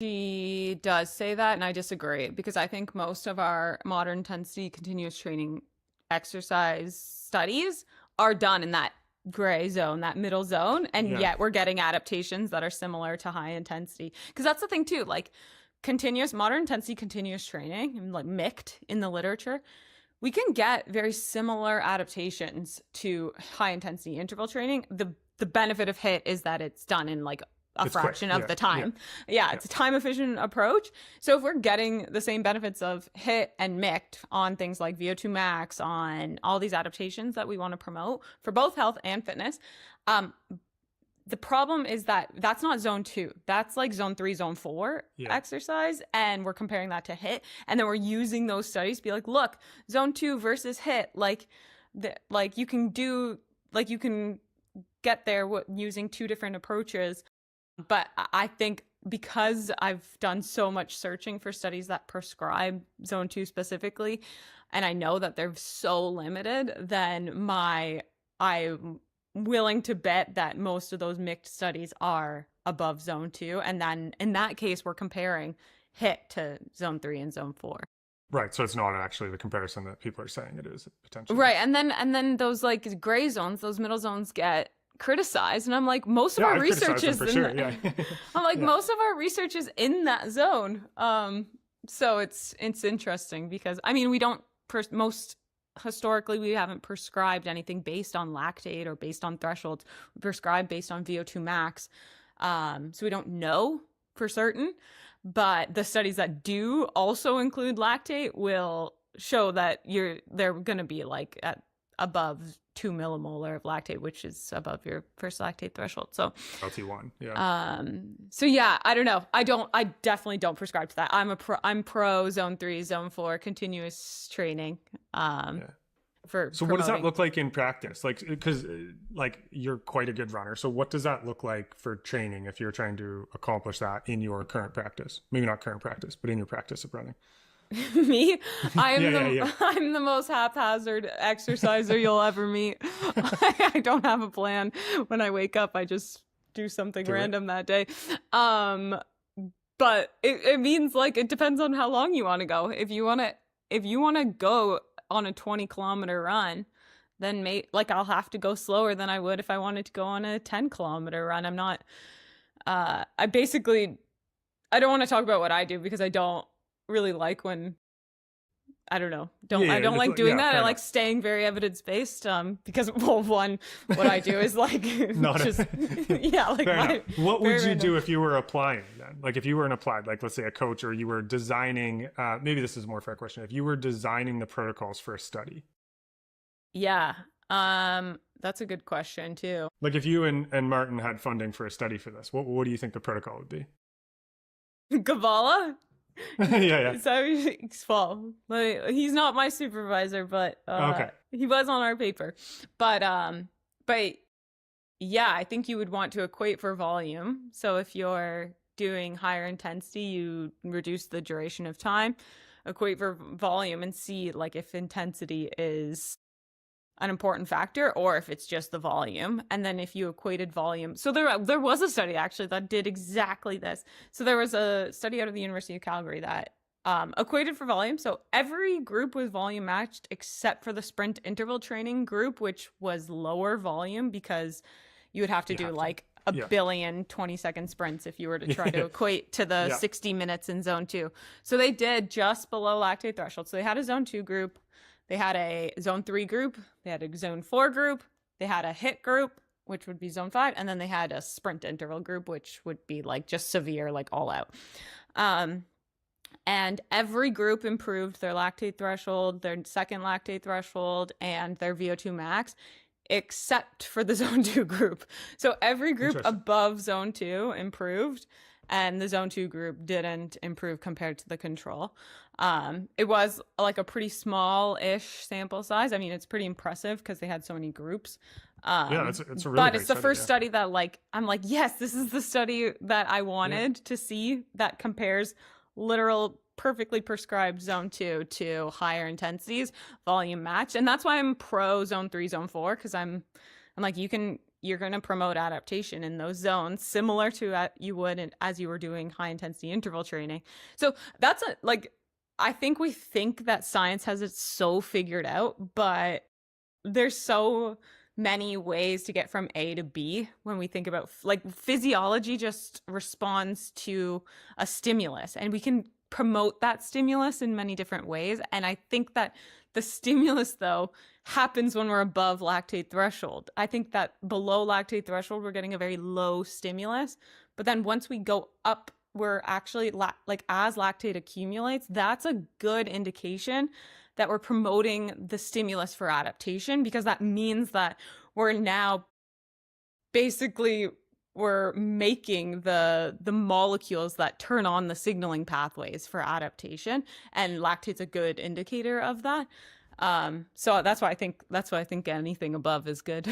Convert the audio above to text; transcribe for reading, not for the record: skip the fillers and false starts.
She does say that, and I disagree because I think most of our moderate intensity continuous training exercise studies are done in that gray zone, that middle zone, and Yeah. yet we're getting adaptations that are similar to high intensity. Because that's the thing too, like continuous moderate intensity continuous training, and like MICT in the literature, we can get very similar adaptations to high intensity interval training. The benefit of HIIT is that it's done in like a It's quick. fraction of Yeah. the time. Yeah, it's a time efficient approach. So if we're getting the same benefits of HIIT and MICT on things like VO2 max, on all these adaptations that we want to promote for both health and fitness, the problem is that that's not zone 2. That's like zone 3, zone 4 exercise. And we're comparing that to HIIT. And then we're using those studies to be like, look, zone 2 versus HIIT, like you can do, like you can get there using two different approaches. But I think because I've done so much searching for studies that prescribe zone 2 specifically, and I know that they're so limited, then I'm willing to bet that most of those mixed studies are above zone 2. And then in that case, we're comparing HIIT to zone 3 and zone 4. Right. So it's not actually the comparison that people are saying it is potentially. Right. And then those like gray zones, those middle zones get criticized, and I'm like, most of our research is in sure. I'm like, most of our research is in that zone. So it's interesting because I mean, we don't most historically we haven't prescribed anything based on lactate or based on thresholds. We prescribe based on VO2 max. So we don't know for certain, but the studies that do also include lactate will show that they're going to be like at above 2 millimolar of lactate, which is above your first lactate threshold. So LT1, yeah. So yeah, I don't know. I definitely don't prescribe to that. I'm pro zone 3, zone 4 continuous training. So what does that look like in practice? Like, because like you're quite a good runner. So what does that look like for training if you're trying to accomplish that in your current practice? Maybe not current practice, but in your practice of running. Me, I'm the most haphazard exerciser you'll ever meet. I don't have a plan. When I wake up, I just do something random that day. But it means like it depends on how long you want to go. If you want to go on a 20-kilometer run, then I'll have to go slower than I would if I wanted to go on a 10-kilometer run. I'm not. I don't want to talk about what I do because I don't really like when I don't know. I don't like doing that. I like staying very evidence-based because one, what I do is like just what would you do if you were applying then? Like if you were an applied, like let's say a coach, or you were designing, maybe this is a more fair question. If you were designing the protocols for a study. Yeah. That's a good question too. Like if you and Martin had funding for a study for this, what do you think the protocol would be? Gavala? yeah. So he's not my supervisor, but he was on our paper. But yeah, I think you would want to equate for volume. So if you're doing higher intensity, you reduce the duration of time, equate for volume, and see like if intensity is an important factor or if it's just the volume. And then if you equated volume, so there was a study actually that did exactly this. So there was a study out of the University of Calgary that equated for volume. So every group was volume matched except for the sprint interval training group, which was lower volume because you would have to do like a billion 20-second sprints if you were to try to equate to the 60 minutes in zone 2. So they did just below lactate threshold. So they had a zone 2 group. They had a zone 3 group, they had a zone 4 group, they had a HIIT group, which would be zone 5, and then they had a sprint interval group, which would be like just severe, like all out. And every group improved their lactate threshold, their second lactate threshold, and their VO2 max, except for the zone 2 group. So every group above zone 2 improved, and the zone 2 group didn't improve compared to the control. It was like a pretty small-ish sample size. I mean, it's pretty impressive because they had so many groups. It's a really but great it's the study, first study that like, I'm like, yes, this is the study that I wanted to see that compares literal perfectly prescribed zone 2 to higher intensities, volume match. And that's why I'm pro zone 3, zone 4, because I'm like, you can you're going to promote adaptation in those zones, similar to you would as you were doing high intensity interval training. So that's I think we think that science has it so figured out, but there's so many ways to get from A to B when we think about physiology just responds to a stimulus, and we can promote that stimulus in many different ways. And I think that the stimulus, though, happens when we're above lactate threshold. I think that below lactate threshold, we're getting a very low stimulus. But then once we go up, we're actually as lactate accumulates, that's a good indication that we're promoting the stimulus for adaptation, because that means that we're now basically we're making the molecules that turn on the signaling pathways for adaptation, and lactate's a good indicator of that. So that's why I think anything above is good.